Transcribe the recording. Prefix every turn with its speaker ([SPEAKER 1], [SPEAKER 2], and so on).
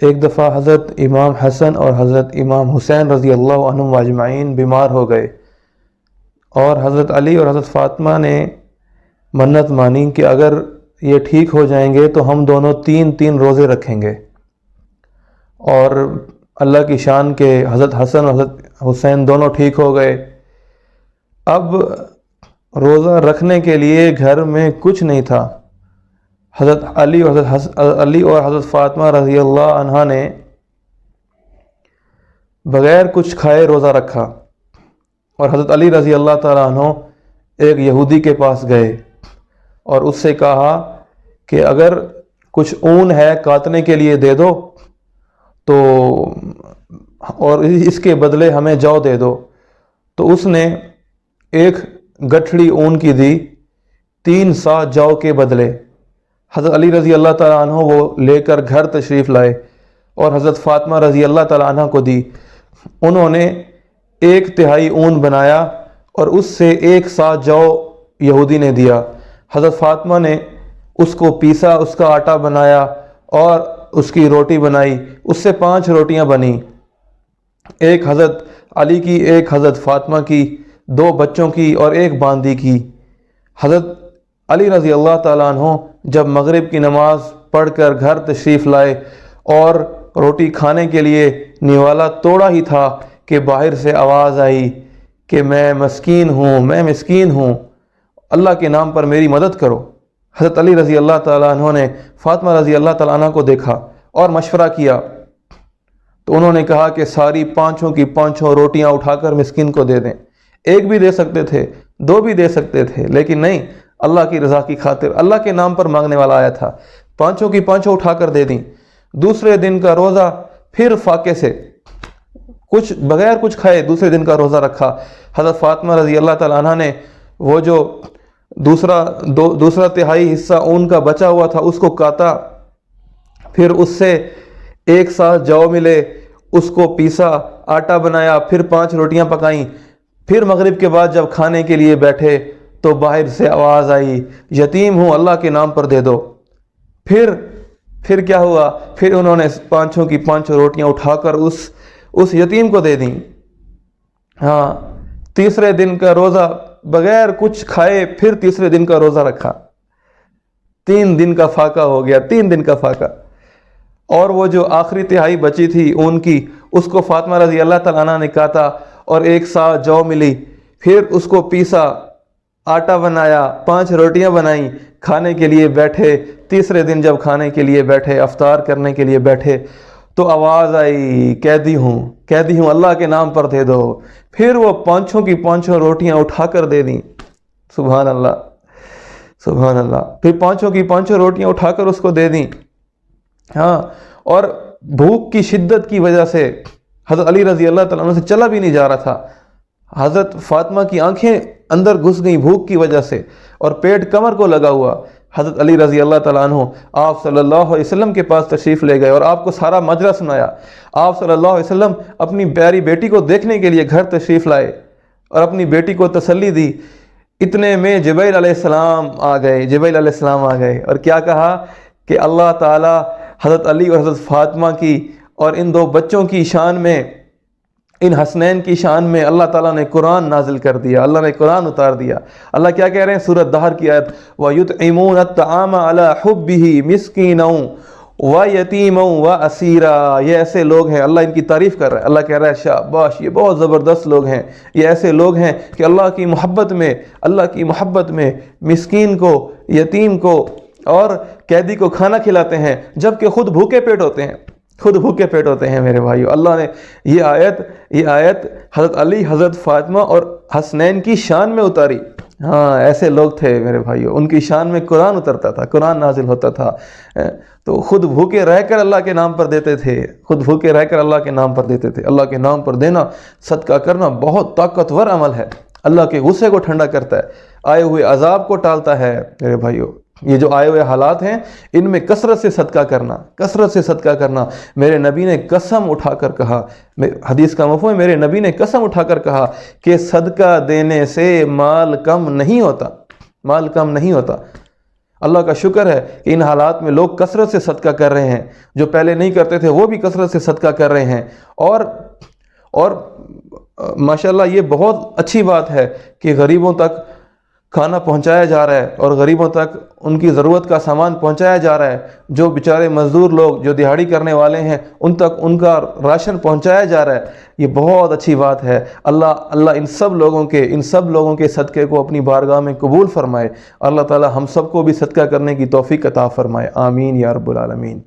[SPEAKER 1] ایک دفعہ حضرت امام حسن اور حضرت امام حسین رضی اللہ عنہم اجمعین بیمار ہو گئے، اور حضرت علی اور حضرت فاطمہ نے منت مانی کہ اگر یہ ٹھیک ہو جائیں گے تو ہم دونوں 3 روزے رکھیں گے۔ اور اللہ کی شان کے حضرت حسن اور حضرت حسین دونوں ٹھیک ہو گئے۔ اب روزہ رکھنے کے لیے گھر میں کچھ نہیں تھا۔ حضرت علی اور حضرت فاطمہ رضی اللہ عنہ نے بغیر کچھ کھائے روزہ رکھا، اور حضرت علی رضی اللہ تعالیٰ عنہ ایک یہودی کے پاس گئے اور اس سے کہا کہ اگر کچھ اون ہے کاٹنے کے لیے دے دو تو، اور اس کے بدلے ہمیں جو دے دو۔ تو اس نے ایک گٹھڑی اون کی دی 3 سا جو کے بدلے۔ حضرت علی رضی اللہ تعالیٰ عنہ وہ لے کر گھر تشریف لائے اور حضرت فاطمہ رضی اللہ تعالیٰ عنہ کو دی۔ انہوں نے 1/3 اون بنایا اور اس سے 1 سا جو یہودی نے دیا۔ حضرت فاطمہ نے اس کو پیسا، اس کا آٹا بنایا اور اس کی روٹی بنائی، اس سے 5 روٹیاں بنیں، ایک حضرت علی کی، ایک حضرت فاطمہ کی، 2 بچوں کی اور 1 باندی کی۔ حضرت علی رضی اللہ تعالیٰ عنہ جب مغرب کی نماز پڑھ کر گھر تشریف لائے اور روٹی کھانے کے لیے نوالا توڑا ہی تھا کہ باہر سے آواز آئی کہ میں مسکین ہوں، اللہ کے نام پر میری مدد کرو۔ حضرت علی رضی اللہ تعالیٰ عنہ نے فاطمہ رضی اللہ تعالیٰ عنہ کو دیکھا اور مشورہ کیا، تو انہوں نے کہا کہ ساری 5 کی 5 روٹیاں اٹھا کر مسکین کو دے دیں۔ 1 بھی دے سکتے تھے، 2 بھی دے سکتے تھے، لیکن نہیں، اللہ کی رضا کی خاطر، اللہ کے نام پر مانگنے والا آیا تھا، 5 کی 5 اٹھا کر دے دیں۔ دوسرے دن کا روزہ پھر فاقے سے بغیر کچھ کھائے دوسرے دن کا روزہ رکھا۔ حضرت فاطمہ رضی اللہ تعالیٰ عنہ نے وہ جو دوسرا تہائی حصہ اون کا بچا ہوا تھا اس کو کاٹا، پھر اس سے 1 سا جو ملے، اس کو پیسا، آٹا بنایا، پھر 5 روٹیاں پکائیں۔ پھر مغرب کے بعد جب کھانے کے لیے بیٹھے تو باہر سے آواز آئی، یتیم ہوں، اللہ کے نام پر دے دو۔ پھر کیا ہوا؟ پھر انہوں نے 5 کی 5 روٹیاں اٹھا کر اس یتیم کو دے دیں۔ تیسرے دن کا روزہ بغیر کچھ کھائے پھر تیسرے دن کا روزہ رکھا۔ 3 دن کا فاقہ ہو گیا، 3 دن کا فاقہ۔ اور وہ جو آخری تہائی بچی تھی اون کی، اس کو فاطمہ رضی اللہ تعالیٰ عنہ نے کاٹا اور 1 سا جو ملی، پھر اس کو پیسا، آٹا بنایا، 5 روٹیاں بنائیں، کھانے کے لیے بیٹھے۔ تیسرے دن جب کھانے کے لیے بیٹھے، افطار کرنے کے لیے بیٹھے، تو آواز آئی، قیدی ہوں، اللہ کے نام پر دے دو۔ پھر وہ 5 کی 5 روٹیاں اٹھا کر دے دیں۔ سبحان اللہ، سبحان اللہ۔ پھر 5 کی 5 روٹیاں اٹھا کر اس کو دے دیں۔ اور بھوک کی شدت کی وجہ سے حضرت علی رضی اللہ تعالیٰ عنہ سے چلا بھی نہیں جا رہا تھا۔ حضرت فاطمہ کی آنکھیں اندر گھس گئیں بھوک کی وجہ سے، اور پیٹ کمر کو لگا ہوا۔ حضرت علی رضی اللہ تعالیٰ عنہ آپ صلی اللہ علیہ وسلم کے پاس تشریف لے گئے اور آپ کو سارا ماجرا سنایا۔ آپ صلی اللہ علیہ وسلم اپنی پیاری بیٹی کو دیکھنے کے لیے گھر تشریف لائے اور اپنی بیٹی کو تسلی دی۔ اتنے میں جبرائیل علیہ السلام آ گئے اور کیا کہا کہ اللہ تعالیٰ حضرت علی اور حضرت فاطمہ کی اور ان 2 بچوں کی شان میں، ان حسنین کی شان میں اللہ تعالیٰ نے قرآن نازل کر دیا، اللہ نے قرآن اتار دیا۔ اللہ کیا کہہ رہے ہیں سورۃ دہر کی آیت، وَيُطْعِمُونَ الطَّعَامَ عَلَىٰ حُبِّهِ مِسْكِينًا وَيَتِيمًا وَأَسِيرًا۔ یہ ایسے لوگ ہیں، اللہ ان کی تعریف کر رہا ہے۔ اللہ کہہ رہا ہے شاباش، یہ بہت زبردست لوگ ہیں، یہ ایسے لوگ ہیں کہ اللہ کی محبت میں مسکین کو، یتیم کو اور قیدی کو کھانا کھلاتے ہیں، جبکہ خود بھوکے پیٹ ہوتے ہیں میرے بھائیو۔ اللہ نے یہ آیت حضرت علی، حضرت فاطمہ اور حسنین کی شان میں اتاری۔ ایسے لوگ تھے میرے بھائیو، ان کی شان میں قرآن اترتا تھا، قرآن نازل ہوتا تھا، تو خود بھوکے رہ کر اللہ کے نام پر دیتے تھے، اللہ کے نام پر دینا، صدقہ کرنا بہت طاقتور عمل ہے، اللہ کے غصے کو ٹھنڈا کرتا ہے، آئے ہوئے عذاب کو ٹالتا ہے میرے بھائیو۔ یہ جو آئے ہوئے حالات ہیں ان میں کثرت سے صدقہ کرنا، میرے نبی نے قسم اٹھا کر کہا، حدیث کا مفہوم ہے، میرے نبی نے قسم اٹھا کر کہا کہ صدقہ دینے سے مال کم نہیں ہوتا۔ اللہ کا شکر ہے کہ ان حالات میں لوگ کثرت سے صدقہ کر رہے ہیں، جو پہلے نہیں کرتے تھے وہ بھی کثرت سے صدقہ کر رہے ہیں، اور ماشاءاللہ یہ بہت اچھی بات ہے کہ غریبوں تک کھانا پہنچایا جا رہا ہے اور غریبوں تک ان کی ضرورت کا سامان پہنچایا جا رہا ہے۔ جو بیچارے مزدور لوگ جو دیہاڑی کرنے والے ہیں ان تک ان کا راشن پہنچایا جا رہا ہے، یہ بہت اچھی بات ہے۔ اللہ ان سب لوگوں کے صدقے کو اپنی بارگاہ میں قبول فرمائے۔ اللہ تعالی ہم سب کو بھی صدقہ کرنے کی توفیق عطا فرمائے، آمین یا رب العالمین۔